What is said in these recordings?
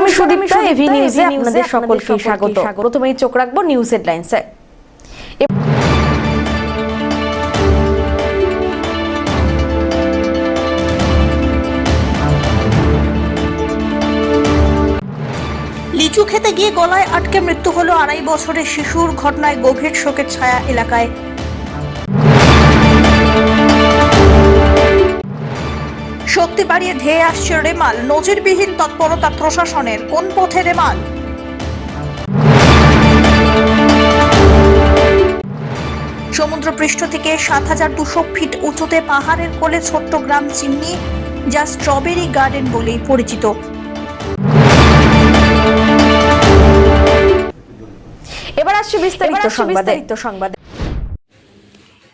আমি সুদীপ্তা, এভি নিউজে আপনাদের সকলকে স্বাগত। প্রথমেই চোখ রাখবো নিউজ হেডলাইন্সে। লিচু খেতে গিয়ে গলায় আটকে মৃত্যু হলো 2.5 বছরের শিশুর। ঘটনায় গভীর শোকের ছায়া এলাকায়। শক্তি বাড়িয়ে ধেয়ে আসছে রেমাল, নজিরবিহীন তৎপরতা প্রশাসনের। কোন পথে রেমাল? সমুদ্রপৃষ্ঠ থেকে 7,200 ফিট উঁচুতে পাহাড়ের কোলে ছোট্ট গ্রাম চিমনি, যা স্ট্রবেরি গার্ডেন বলেই পরিচিত। এবার আসছে বিস্তারিত সংবাদ।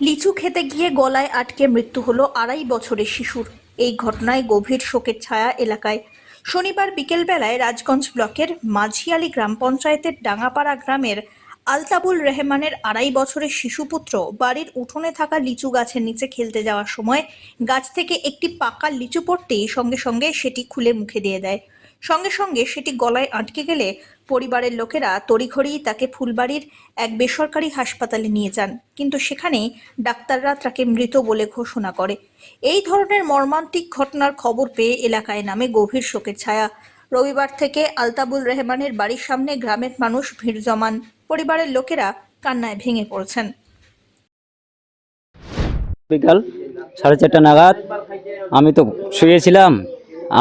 লিচু খেতে গিয়ে গলায় আটকে মৃত্যু হলো 2.5 বছরের শিশুর। এই ঘটনায় গভীর শোকের ছায়া এলাকায়। শনিবার বিকেলবেলায় রাজগঞ্জ ব্লকের মাঝিয়ালি গ্রাম পঞ্চায়েতের ডাঙ্গাপাড়া গ্রামের আলতাবুল রহমানের 2.5 বছরের শিশুপুত্র বাড়ির উঠোনে থাকা লিচু গাছের নিচে খেলতে যাওয়ার সময় গাছ থেকে একটি পাকা লিচু পড়তেই সঙ্গে সঙ্গে সেটি খুলে মুখে দিয়ে দেয়। সঙ্গে সঙ্গে সেটি গলায় আটকে গেলে পরিবারের লোকেরা তড়িঘড়ি তাকে ফুলবাড়ির এক বেসরকারি হাসপাতালে নিয়ে যান, কিন্তু সেখানেই ডাক্তাররা তাকে মৃত বলে ঘোষণা করে। এই ধরনের মর্মান্তিক ঘটনার খবর পেয়ে এলাকায় নামে গভীর শোকের ছায়া। রবিবার থেকে আলতাবুল রহমানের বাড়ির সামনে গ্রামের মানুষ ভিড় জমান। পরিবারের লোকেরা কান্নায় ভেঙে পড়েছেন। বিকাল 4:30 নাগাদ আমি তো শুয়েছিলাম,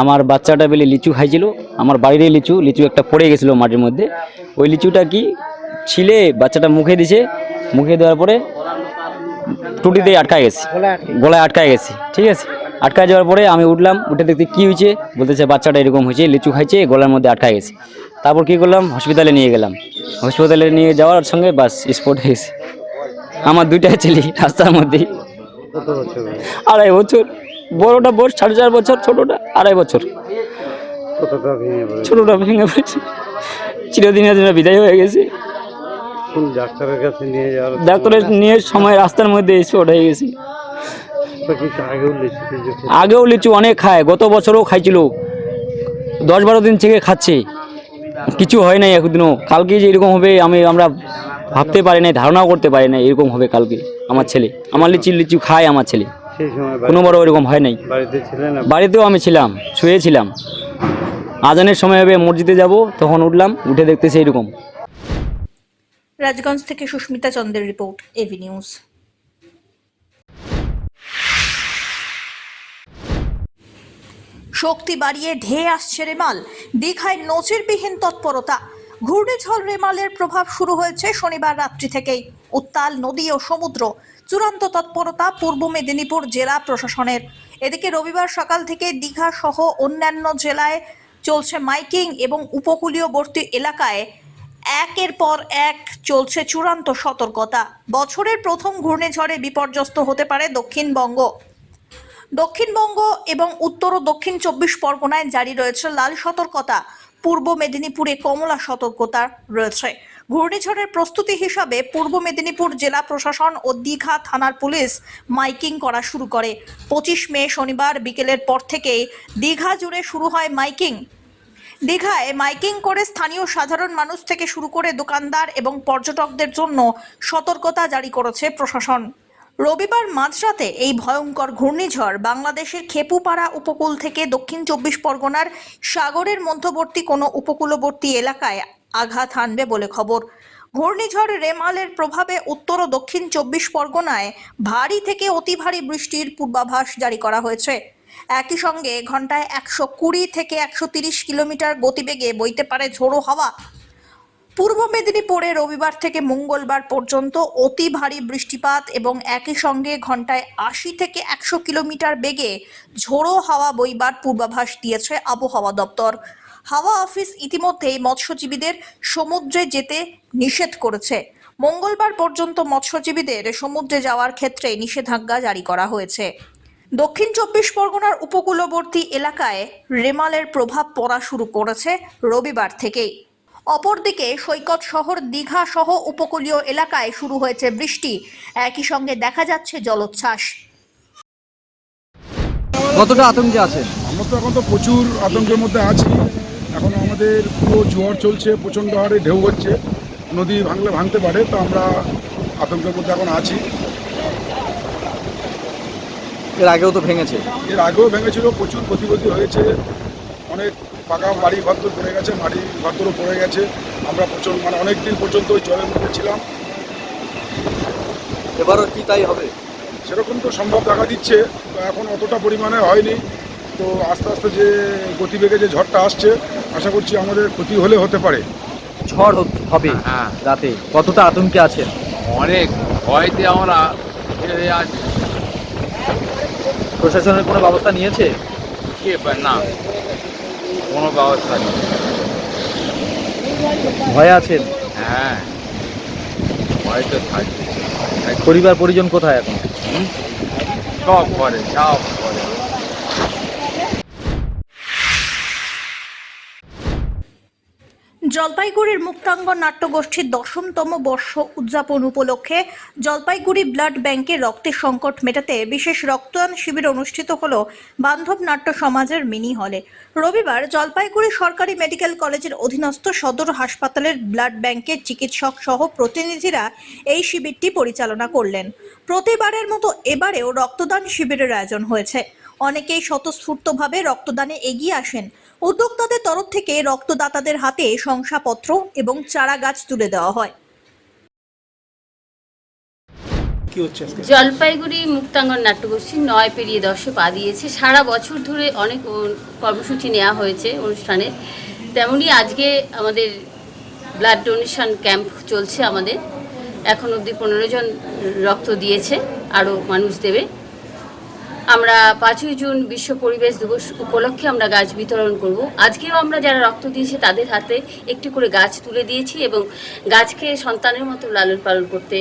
আমার বাচ্চাটা বেলে লিচু খাইছিল। আমার বাড়ির লিচু একটা পড়ে গেছিল মাটির মধ্যে। ওই লিচুটা কি ছিলে বাচ্চাটা মুখে দিছে, মুখে দেওয়ার পরে টুটিতে আটকায় গেছে, গলায় আটকায় গেছে। ঠিক আছে, আটকায় যাওয়ার পরে আমি উঠলাম, উঠে দেখতে কী হয়েছে, বলতেছে বাচ্চাটা এরকম হয়েছে, লিচু খাইছে, গলার মধ্যে আটকায় গেছে। তারপর কী করলাম, হসপিটালে নিয়ে গেলাম। হসপিটালে নিয়ে যাওয়ার সঙ্গে বাস স্পট হয়ে গেছে। আমার 2টা ছেলে রাস্তার মধ্যেই। 2.5 বছর, বড়টা 4.5 বছর, ছোটটা 2.5 বছর। ছোটটা ভেঙে পড়েছে, চিরদিনের জন্য বিদায় হয়ে গেছে। ডাক্তারের কাছে নিয়ে যাওয়ার ডাক্তারের নিয়ে সময় রাস্তার মধ্যে স্পট হয়ে গেছে। আগেও লিচু অনেক খায়, গত বছরও খাইছিল, 10-12 দিন থেকে খাচ্ছে, কিছু হয় নাই একদিনও। কালকে যে এরকম হবে আমরা ভাবতে পারি নাই, ধারণাও করতে পারি না এরকম হবে কালকে। আমার ছেলে, আমার লিচু খায় আমার ছেলে, কোনোবারও এরকম হয় নাই। বাড়িতেও আমি ছিলাম, শুয়েছিলাম। আজানের সময় হবে, মসজিদে যাব, তখন উঠলাম, উঠে দেখতেছি এরকম। রাজগঞ্জ থেকে সুস্মিতা চন্দ্রের রিপোর্ট, এভি নিউজ। শক্তি বাড়িয়ে ধেয়ে আসছে রেমাল, দীঘায় নজিরবিহীন তৎপরতা। ঘূর্ণিঝড় রেমালের প্রভাব শুরু হয়েছে শনিবার রাত্রি থেকেই। উত্তাল নদী ও সমুদ্র, চূড়ান্ত তৎপরতা পূর্ব মেদিনীপুর জেলা প্রশাসনের। এদিকে রবিবার সকাল থেকে দীঘা সহ অন্যান্য জেলায় চলছে মাইকিং এবং উপকূলীয়বর্তী এলাকায় একের পর এক চলছে চূড়ান্ত সতর্কতা। বছরের প্রথম ঘূর্ণিঝড়ে বিপর্যস্ত হতে পারে দক্ষিণবঙ্গ এবং উত্তর ও দক্ষিণ 24 পরগনায় জারি রয়েছে লাল সতর্কতা। পূর্ব মেদিনীপুরে কমলা সতর্কতা রয়েছে। ঘূর্ণিঝড়ের প্রস্তুতি হিসাবে পূর্ব মেদিনীপুর জেলা প্রশাসন ও দীঘা থানার পুলিশ মাইকিং করা শুরু করে। 25 মে শনিবার বিকেলের পর থেকেই দীঘা জুড়ে শুরু হয় মাইকিং। দীঘায় মাইকিং করে স্থানীয় সাধারণ মানুষ থেকে শুরু করে দোকানদার এবং পর্যটকদের জন্য সতর্কতা জারি করেছে প্রশাসন। রবিবার মাঝরাতে এই ভয়ঙ্কর ঘূর্ণিঝড় বাংলাদেশের খেপুপাড়া উপকূল থেকে দক্ষিণ 24 পরগনার সাগরের মধ্যবর্তী কোনো উপকূলবর্তী এলাকায় আঘাত হানবে বলে খবর। ঘূর্ণিঝড় রেমালের প্রভাবে উত্তর ও দক্ষিণ 24 পরগনায় ভারী থেকে অতি ভারী বৃষ্টির পূর্বাভাস জারি করা হয়েছে। একই সঙ্গে ঘন্টায় 120 থেকে 130 কিলোমিটার গতিবেগে বইতে পারে ঝোড়ো হাওয়া। পূর্ব মেদিনীপুরে রবিবার থেকে মঙ্গলবার পর্যন্ত অতি ভারী বৃষ্টিপাত এবং একই সঙ্গে ঘন্টায় 80 থেকে 100 কিলোমিটার বেগে ঝোড়ো হাওয়া বইবার পূর্বাভাস দিয়েছে আবহাওয়া দপ্তর। হাওয়া অফিস ইতিমধ্যেই মৎস্যজীবীদের সমুদ্রে যেতে নিষেধ করেছে। মঙ্গলবার পর্যন্ত মৎস্যজীবীদের সমুদ্রে যাওয়ার ক্ষেত্রে নিষেধাজ্ঞা জারি করা হয়েছে। দক্ষিণ 24 পরগনার উপকূলবর্তী এলাকায় রেমালের প্রভাব পড়া শুরু করেছে রবিবার থেকেই। অপরদিকে সৈকত শহর দীঘা সহ উপকূলীয় এলাকায় শুরু হয়েছে বৃষ্টি, একই সঙ্গে দেখা যাচ্ছে জলোচ্ছ্বাস। কতটা আতঙ্কে আছেন? আমরা তো এখন তো প্রচুর আতঙ্কের মধ্যে আছি। এখন আমাদের আমাদের পুরো জোয়ার চলছে, প্রচণ্ড হারে ঢেউ হচ্ছে, নদী ভাঙতে পারে, তো আমরা আতঙ্কের মধ্যে এখন আছি। এর আগেও তো ভেঙেছে। এর আগেও ভেঙেছিল, প্রচুর ক্ষতি হয়েছে, অনেক পাকা বাড়ি ঘরদোর পড়ে গেছে, মাটি ঘরদোরও পড়ে গেছে। আমরা অনেক দিন পর্যন্ত ওই জলের মধ্যে ছিলাম। এবারও কি তাই হবে? সেরকম তো সম্ভব দেখা দিচ্ছে, তো এখন অতটা পরিমাণে হয়নি। তো আস্তে আস্তে যে গতিবেগে যে ঝড়টা আসছে, আশা করছি আমাদের ক্ষতি হলে হতে পারে। ঝড় হবে রাতে, কতটা আতঙ্কে আছেন? অনেক ভয়তে আমরা আছি। প্রশাসনের কোনো ব্যবস্থা নিয়েছে? না, কোনো ব্যবস্থা নেই। ভয়ে আছেন? হ্যাঁ, ভয় তো থাকবে। পরিবার পরিজন কোথায় এখন? সব করে। জলপাইগুড়ির মুক্তাঙ্গন নাট্যগোষ্ঠীর 10তম বর্ষ উদযাপন উপলক্ষে জলপাইগুড়ি ব্লাড ব্যাংকে রক্তের সংকট মেটাতে বিশেষ রক্তদান শিবির অনুষ্ঠিত হল বান্ধব নাট্য সমাজের মিনি হলে। রবিবার জলপাইগুড়ি সরকারি মেডিকেল কলেজের অধীনস্থ সদর হাসপাতালের ব্লাড ব্যাংকের চিকিৎসক সহ প্রতিনিধিরা এই শিবিরটি পরিচালনা করলেন। প্রতিবারের মতো এবারেও রক্তদান শিবিরের আয়োজন হয়েছে। অনেকেই স্বতঃস্ফূর্তভাবে রক্তদানে এগিয়ে আসেন। উদ্যোক্তাদের তরফ থেকে রক্তদাতাদের হাতে শংসাপত্র এবং চারা গাছ তুলে দেওয়া হয়। জলপাইগুড়ি মুক্তাঙ্গন নাট্যগোষ্ঠী 9 পেরিয়ে 10-এ পা দিয়েছে। সারা বছর ধরে অনেক কর্মসূচি নেওয়া হয়েছে অনুষ্ঠানের, তেমনি আজকে আমাদের ব্লাড ডোনেশন ক্যাম্প চলছে। আমাদের এখন অবধি 15 জন রক্ত দিয়েছে, আরও মানুষ দেবে। আমরা 5ই জুন বিশ্ব পরিবেশ দিবস উপলক্ষে আমরা গাছ বিতরণ করব। আজকেও আমরা যারা রক্ত দিয়েছে তাদের হাতে একটি করে গাছ তুলে দিয়েছি এবং গাছকে সন্তানের মতো লালন পালন করতে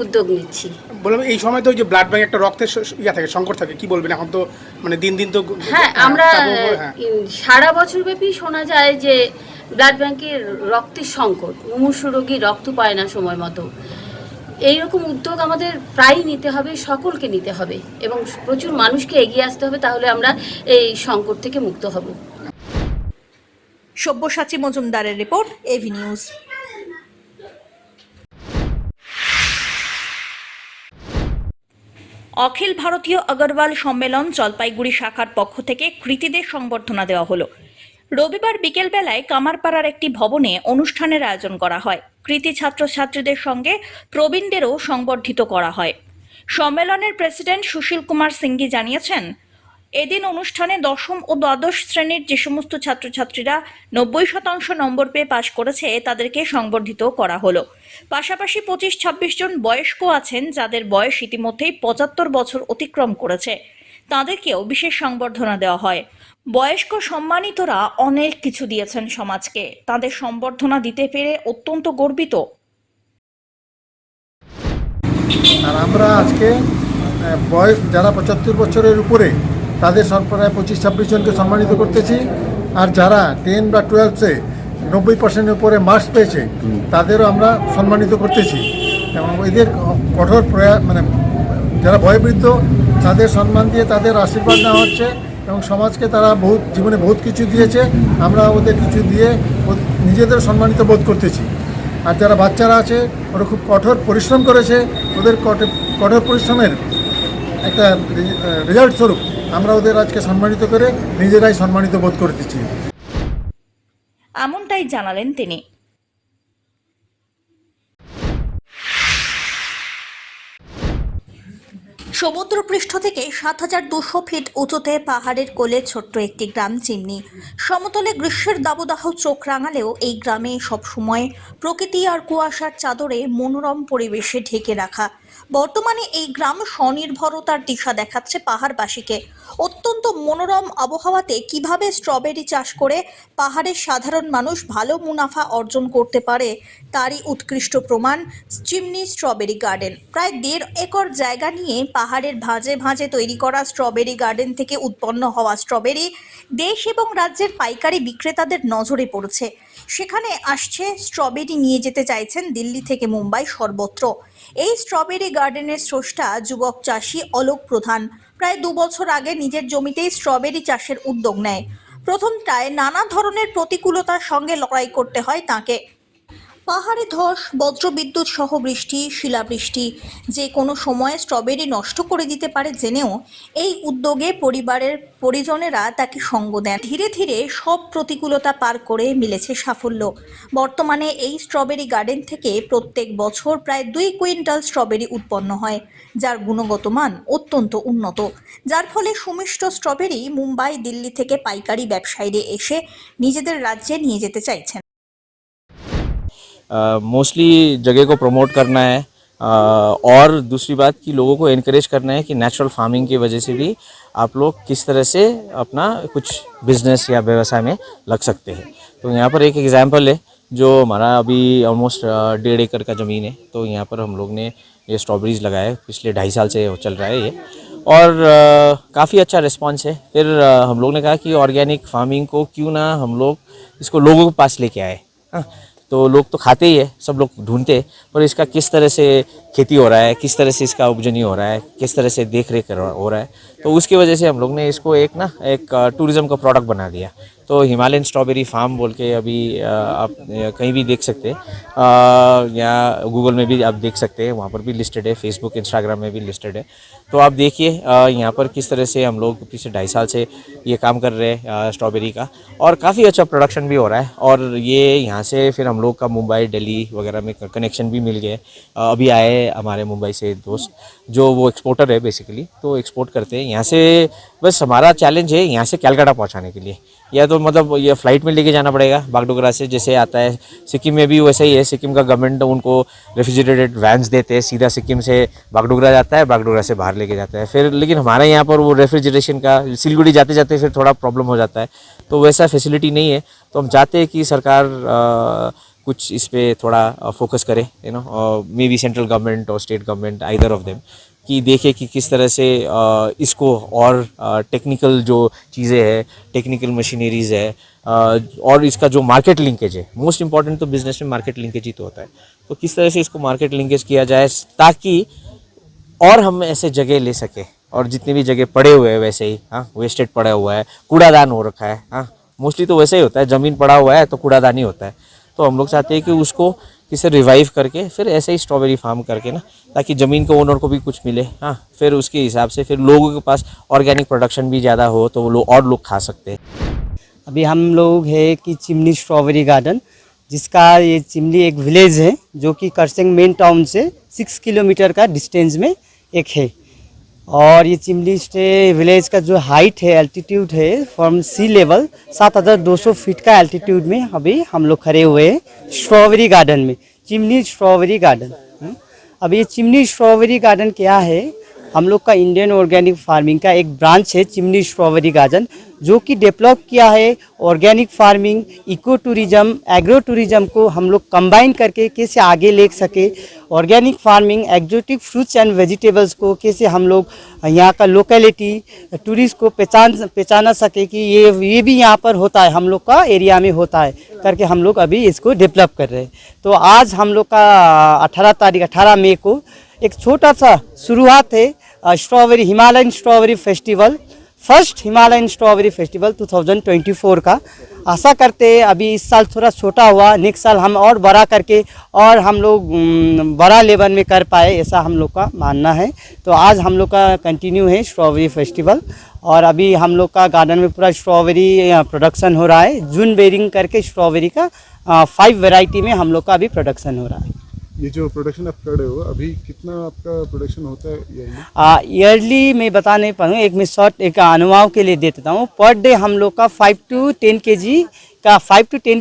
উদ্যোগ নিচ্ছি। বললাম এই সময় তো যে ব্লাড ব্যাংক একটা রক্তের থাকে, সংকট থাকে, কি বলবেন? এখন তো দিন তো হ্যাঁ, আমরা সারা বছর ব্যাপী শোনা যায় যে ব্লাড ব্যাংকের রক্তের সংকট, মুমূর্ষু রোগী রক্ত পায় না সময় মতো। এইরকম উদ্যোগ আমাদের প্রায়ই নিতে হবে, সকলকে নিতে হবে এবং প্রচুর মানুষকে এগিয়ে আসতে হবে, তাহলে আমরা এই সংকট থেকে মুক্ত হব। সব্যসাচী মজুমদারের রিপোর্ট, এভি নিউজ। অখিল ভারতীয় আগরওয়াল সম্মেলন জলপাইগুড়ি শাখার পক্ষ থেকে কৃতীদের সংবর্ধনা দেওয়া হলো। রবিবার বিকেলবেলায় কামারপাড়ার একটি ভবনে অনুষ্ঠানের আয়োজন করা হয়। কৃতী ছাত্রছাত্রীদের সঙ্গে প্রবীণদেরও সংবর্ধিত করা হয়। সম্মেলনের প্রেসিডেন্ট সুশীল কুমার সিংঘি জানিয়েছেন, এদিন অনুষ্ঠানে 10ম ও দ্বাদশ শ্রেণীর যে সমস্ত ছাত্রছাত্রীরা 90% নম্বর পেয়ে পাশ করেছে তাদেরকে সংবর্ধিত করা হলো। পাশাপাশি 25-26 জন বয়স্ক আছেন যাদের বয়স ইতিমধ্যেই 75 বছর অতিক্রম করেছে, তাদেরকেও বিশেষ সংবর্ধনা দেওয়া হয়। বয়স্ক সম্মানিতরা অনেক কিছু দিয়েছেন সমাজকে, তাদের সংবর্ধনা দিতে পেরে অত্যন্ত গর্বিত। আর আমরা আজকে বয়স যারা 75 বছরের উপরে তাদের প্রায় 25-26 জনকে সম্মানিত করতেছি। আর যারা 10 বা 12-এ 90% উপরে মার্কস পেয়েছে তাদেরও আমরা সম্মানিত করতেছি এবং এদের কঠোর প্রয়াস যারা বয়োবৃদ্ধ তাদের সম্মান দিয়ে তাদের আশীর্বাদ নেওয়া হচ্ছে এবং সমাজকে তারা জীবনে বহুত কিছু দিয়েছে, আমরা ওদের কিছু দিয়ে নিজেদের সম্মানিত বোধ করতেছি। আর যারা বাচ্চারা আছে ওরা খুব কঠোর পরিশ্রম করেছে, ওদের কঠোর পরিশ্রমের একটা রেজাল্ট স্বরূপ আমরা ওদের আজকে সম্মানিত করে নিজেরাই সম্মানিত বোধ করতেছি। এমনটাই জানালেন তিনি। সমুদ্রপৃষ্ঠ থেকে 7200 ফিট উঁচুতে পাহাড়ের কোলে ছোট্ট একটি গ্রাম চিমনি। সমতলে গ্রীষ্মের দাবদাহ চোখ রাঙালেও এই গ্রামে সবসময় প্রকৃতি আর কুয়াশার চাদরে মনোরম পরিবেশে ঢেকে রাখা। বর্তমানে এই গ্রাম স্বনির্ভরতার দিশা দেখাচ্ছে পাহাড়বাসীকে। অত্যন্ত মনোরম আবহাওয়াতে কিভাবে স্ট্রবেরি চাষ করে পাহাড়ের সাধারণ মানুষ ভালো মুনাফা অর্জন করতে পারে তারই উৎকৃষ্ট প্রমাণ চিমনি স্ট্রবেরি গার্ডেন। প্রায় 1.5 একর জায়গা নিয়ে পাহাড়ের ভাঁজে ভাঁজে তৈরি করা স্ট্রবেরি গার্ডেন থেকে উৎপন্ন হওয়া স্ট্রবেরি দেশ এবং রাজ্যের পাইকারি বিক্রেতাদের নজরে পড়েছে। সেখানে আসছে স্ট্রবেরি নিয়ে যেতে চাইছেন দিল্লি থেকে মুম্বাই সর্বত্র। এই স্ট্রবেরি গার্ডেনের স্রষ্টা যুবক চাষি অলোক প্রধান প্রায় 2 বছর আগে নিজের জমিতেই স্ট্রবেরি চাষের উদ্যোগ নেয়। প্রথমটায় নানা ধরনের প্রতিকূলতার সঙ্গে লড়াই করতে হয় তাকে। পাহাড়ে ধস, বজ্রবিদ্যুৎ সহ বৃষ্টি, শিলাবৃষ্টি যে কোনো সময়ে স্ট্রবেরি নষ্ট করে দিতে পারে জেনেও এই উদ্যোগে পরিবারের পরিজনেরা তাকে সঙ্গ দেন। ধীরে ধীরে সব প্রতিকূলতা পার করে মিলেছে সাফল্য। বর্তমানে এই স্ট্রবেরি গার্ডেন থেকে প্রত্যেক বছর প্রায় 2 কুইন্টাল স্ট্রবেরি উৎপন্ন হয়, যার গুণগত মান অত্যন্ত উন্নত, যার ফলে সুমিষ্ট স্ট্রবেরি মুম্বাই, দিল্লি থেকে পাইকারি ব্যবসায়ীরা এসে নিজেদের রাজ্যে নিয়ে যেতে চাইছেন। मोस्टली जगह को प्रमोट करना है और दूसरी बात कि लोगों को इनकरेज करना है कि नेचुरल फार्मिंग की वजह से भी आप लोग किस तरह से अपना कुछ बिजनेस या व्यवसाय में लग सकते हैं। तो यहाँ पर एक एग्जांपल है, जो हमारा अभी ऑलमोस्ट 1.5 एकड़ का ज़मीन है, तो यहाँ पर हम लोग ने ये स्ट्रॉबेरीज लगाए, पिछले 2.5 साल से चल रहा है ये, और काफ़ी अच्छा रिस्पॉन्स है। फिर हम लोग ने कहा कि ऑर्गेनिक फार्मिंग को क्यों ना हम लोग इसको लोगों के पास लेके आए। हाँ, तो लोग तो खाते ही है, सब लोग ढूंढते हैं, पर इसका किस तरह से खेती हो रहा है, किस तरह से इसका उपजनी हो रहा है, किस तरह से देख रेख हो रहा है, तो उसकी वजह से हम लोग ने इसको एक टूरिज़्म का प्रोडक्ट बना दिया। तो हिमालयन स्ट्रॉबेरी फार्म बोल के अभी आप कहीं भी देख सकते हैं, या गूगल में भी आप देख सकते हैं, वहाँ पर भी लिस्टेड है, फेसबुक इंस्टाग्राम में भी लिस्टेड है। तो आप देखिए यहाँ पर किस तरह से हम लोग पिछले 2.5 साल से ये काम कर रहे हैं स्ट्रॉबेरी का, और काफ़ी अच्छा प्रोडक्शन भी हो रहा है। और ये यहाँ से फिर हम लोग का मुंबई, दिल्ली वगैरह में कनेक्शन भी मिल गए। अभी आए हमारे मुंबई से दोस्त, जो वो एक्सपोर्टर है बेसिकली, तो एक्सपोर्ट करते हैं यहाँ से। बस हमारा चैलेंज है यहाँ से कलकत्ता पहुँचाने के लिए, या तो मतलब ये फ़्लाइट में लेके जाना पड़ेगा बागडोगरा से, जैसे आता है सिक्किम में भी वैसे ही है। सिक्किम का गवर्नमेंट उनको रेफ्रिजरेटेड वैन्स देते हैं, सीधा सिक्किम से बागडोगरा जाता है, बागडोगरा से बाहर लेके जाता है फिर। लेकिन हमारे यहाँ पर वो रेफ्रिजरेशन का सिलगुड़ी जाते जाते फिर थोड़ा प्रॉब्लम हो जाता है, तो वैसा फैसिलिटी नहीं है। तो हम चाहते हैं कि सरकार कुछ इस पे थोड़ा फोकस करे, मे बी सेंट्रल गवर्नमेंट और state government, either of them, कि देखे कि किस तरह से इसको और टेक्निकल जो चीज़ें हैं, टेक्निकल मशीनरीज है, और इसका जो मार्केट लिंकेज है, मोस्ट इंपॉर्टेंट तो बिजनेस में मार्केट लिंकेज ही तो होता है। तो किस तरह से इसको मार्केट लिंकेज किया जाए ताकि और हम ऐसे जगह ले सके, और जितनी भी जगह पड़े हुए हैं वैसे ही, हाँ, वेस्टेड पड़ा हुआ है, कूड़ादान हो रखा है, हाँ, मोस्टली तो वैसे ही होता है, ज़मीन पड़ा हुआ है तो कूड़ादान ही होता है। तो हम लोग चाहते हैं कि उसको किसे रिवाइव करके फिर ऐसे ही स्ट्रॉबेरी फार्म करके ना, ताकि ज़मीन को ओनर को भी कुछ मिले, हाँ, फिर उसके हिसाब से फिर लोगों के पास ऑर्गेनिक प्रोडक्शन भी ज़्यादा हो, तो वो लोग और लोग खा सकते हैं। अभी हम लोग है कि चिमनी स्ट्रॉबेरी गार्डन, जिसका ये चिमनी एक विलेज है जो कि करसेंग मेन टाउन से 6 किलोमीटर का डिस्टेंस में एक है। और ये चिमनी स्टे विलेज का जो हाइट है, एल्टीट्यूड है फ्रॉम सी लेवल 7200 फीट का एल्टीट्यूड में अभी हम लोग खड़े हुए हैं स्ट्रॉबेरी गार्डन में, चिमनी स्ट्रॉबेरी गार्डन। अब ये चिमनी स्ट्रॉबेरी गार्डन क्या है, हम लोग का इंडियन ऑर्गेनिक फार्मिंग का एक ब्रांच है चिमनी स्ट्रॉबेरी गार्डन, जो कि डेवलप किया है organic farming, eco tourism, agro tourism को हम लोग कंबाइन करके कैसे आगे ले सके, organic farming, exotic fruits and vegetables को कैसे हम लोग यहाँ का लोकेलिटी टूरिस्ट को पहचाना सके कि ये भी यहाँ पर होता है, हम लोग का एरिया में होता है करके हम लोग अभी इसको डेवलप कर रहे हैं। तो आज हम लोग का 18 मई को एक छोटा सा शुरुआत है strawberry Himalayan strawberry festival, first Himalayan strawberry festival 2024 का। आशा करते हैं अभी इस साल थोड़ा छोटा हुआ, नेक्स्ट साल हम और बड़ा करके और हम लोग बड़ा लेवल में कर पाए, ऐसा हम लोग का मानना है। तो आज हम लोग का कंटिन्यू है स्ट्रॉबेरी फेस्टिवल, और अभी हम लोग का गार्डन में पूरा स्ट्रॉबेरी प्रोडक्शन हो रहा है। जून बेरिंग करके स्ट्रॉबेरी का 5 वेराइटी में हम लोग का अभी प्रोडक्शन हो रहा है। ये जो प्रोडक्शन आप कर रहे हो, अभी कितना आपका प्रोडक्शन होता है ईयरली? ईयरली मैं बता नहीं पाऊँगा, एक मैं शॉर्ट एक अनुमान के लिए दे देता हूँ। पर डे हम लोग का 5 to 10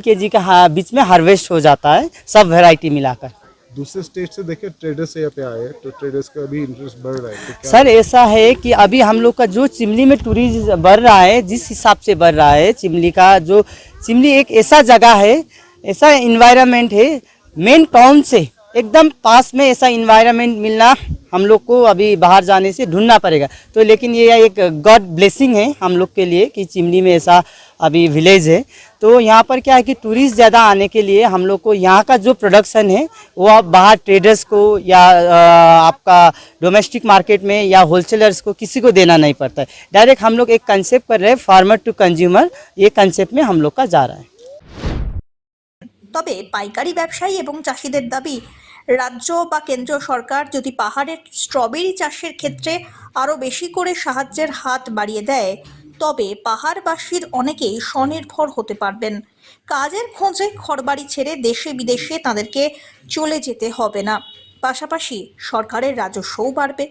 kg का बीच में हार्वेस्ट हो जाता है, सब वेराइटी मिलाकर। दूसरे स्टेट से देखे ट्रेडर्स यहाँ पे आए, तो ट्रेडर्स का भी इंटरेस्ट बढ़ रहा है, तो क्या? सर ऐसा है कि अभी हम लोग का जो चिमनी में टूरिज्म बढ़ रहा है, जिस हिसाब से बढ़ रहा है चिमनी का, जो चिमनी एक ऐसा जगह है, ऐसा इन्वायरमेंट है, मेन टाउन से एकदम पास में ऐसा इन्वायरमेंट मिलना हम लोग को अभी बाहर जाने से ढूंढना पड़ेगा। तो लेकिन ये एक गॉड ब्लेसिंग है हम लोग के लिए कि चिमनी में ऐसा अभी विलेज है। तो यहाँ पर क्या है कि टूरिस्ट ज़्यादा आने के लिए हम लोग को यहाँ का जो प्रोडक्शन है वो आप बाहर ट्रेडर्स को या आपका डोमेस्टिक मार्केट में या होलसेलर्स को किसी को देना नहीं पड़ता है। डायरेक्ट हम लोग एक कंसेप्ट कर रहे हैं फार्मर टू कंज्यूमर, ये कंसेप्ट में हम लोग का जा रहा है। তবে পাইকারি ব্যবসায়ী এবং চাষিদের দাবি রাজ্য বা কেন্দ্রীয় সরকার যদি পাহাড়ের স্ট্রবেরি চাষের ক্ষেত্রে আরও বেশি করে সাহায্যের হাত বাড়িয়ে দেয় তবে পাহাড়বাসীর অনেকেই স্বনির্ভর হতে পারবেন। কাজের খোঁজে ঘরবাড়ি ছেড়ে দেশে বিদেশে তাদেরকে চলে যেতে হবে না, পাশাপাশি সরকারের রাজস্বও বাড়বে।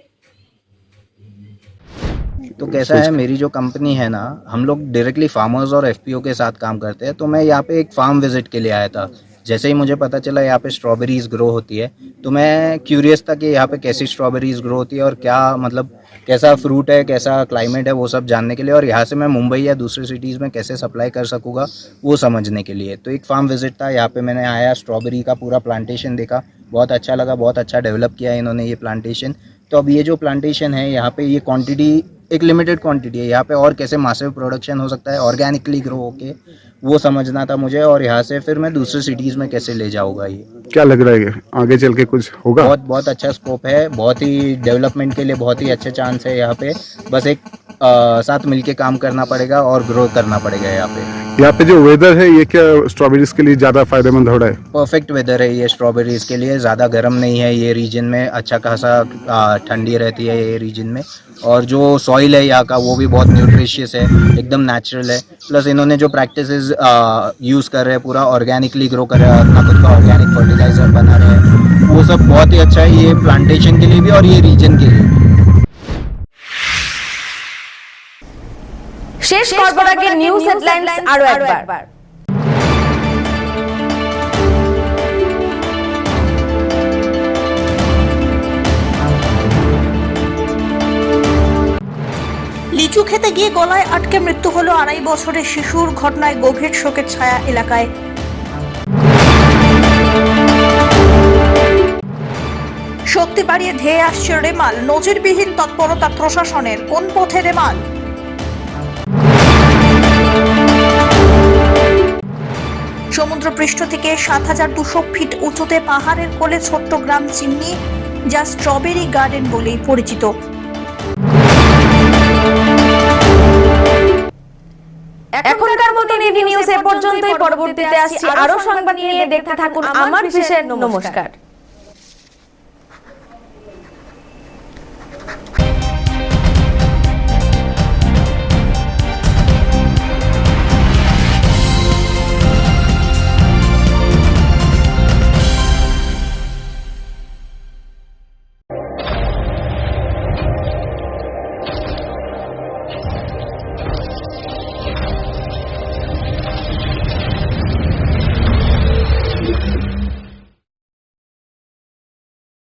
तो कैसा है, मेरी जो कंपनी है ना, हम लोग डायरेक्टली फार्मर्स और एफपीओ के साथ काम करते हैं। तो मैं यहाँ पे एक फार्म विजिट के लिए आया था। जैसे ही मुझे पता चला यहाँ पे स्ट्रॉबेरीज ग्रो होती है तो मैं क्यूरियस था कि यहाँ पे कैसी स्ट्रॉबेरीज ग्रो होती है और क्या मतलब कैसा फ्रूट है, कैसा क्लाइमेट है, वो सब जानने के लिए, और यहाँ से मैं मुंबई या दूसरे सिटीज़ में कैसे सप्लाई कर सकूँगा वो समझने के लिए। तो एक फार्म विजिट था, यहाँ पे मैंने आया, स्ट्रॉबेरी का पूरा प्लांटेशन देखा, बहुत अच्छा लगा, बहुत अच्छा डेवलप किया इन्होंने ये प्लांटेशन। तो अब ये जो प्लांटेशन है यहाँ पे ये क्वांटिटी एक लिमिटेड क्वांटिटी है, यहाँ पे और कैसे मासिव प्रोडक्शन हो सकता है ऑर्गेनिकली ग्रो होके, वो समझना था मुझे। और यहाँ से फिर मैं दूसरे सिटीज़ में कैसे ले जाऊँगा, ये क्या लग रहा है आगे चल के कुछ होगा? बहुत बहुत अच्छा स्कोप है, बहुत ही डेवलपमेंट के लिए बहुत ही अच्छे चांस है यहाँ पे। बस एक साथ मिलके काम करना पड़ेगा और ग्रो करना पड़ेगा यहाँ पे। यहाँ पे जो वेदर है ये क्या स्ट्रॉबेरीज के लिए ज़्यादा फायदेमंद हो रहा है? परफेक्ट वेदर है ये स्ट्रॉबेरीज के लिए, ज़्यादा गर्म नहीं है ये रीजन में, अच्छा खासा ठंडी रहती है ये रीजन में। और जो सॉइल है यहाँ का वो भी बहुत न्यूट्रिशियस है, एकदम नेचुरल है। प्लस इन्होंने जो प्रैक्टिसेस यूज़ कर रहे हैं, पूरा ऑर्गेनिकली ग्रो कर रहे हैं, अपना खुद का ऑर्गेनिक फर्टिलाइजर बना रहे हैं, वो सब बहुत ही अच्छा है ये प्लांटेशन के लिए भी और ये रीजन के लिए। শেষ করবার আগে নিউজ হেডলাইন্স আরো একবার। লিচু খেতে গিয়ে গলায় আটকে মৃত্যু হলো 2.5 বছরের শিশুর। ঘটনায় গভীর শোকের ছায়া এলাকায়। শক্তি বাড়িয়ে ধেয়ে আসছে রেমাল, নজিরবিহীন তৎপরতা প্রশাসনের। কোন পথে রেমাল? সমুদ্রপৃষ্ঠ থেকে 7200 ফিট উঁচুতে পাহাড়ের কোলে ছোট্ট গ্রাম চিমনি, যা স্ট্রবেরি গার্ডেন বলেই পরিচিত। এখনকার মতো নিউজ এ পর্যন্তই। পরবর্তীতে আসছি আরো সংবাদ নিয়ে, দেখতে থাকুন আমার বিশেষ। নমস্কার।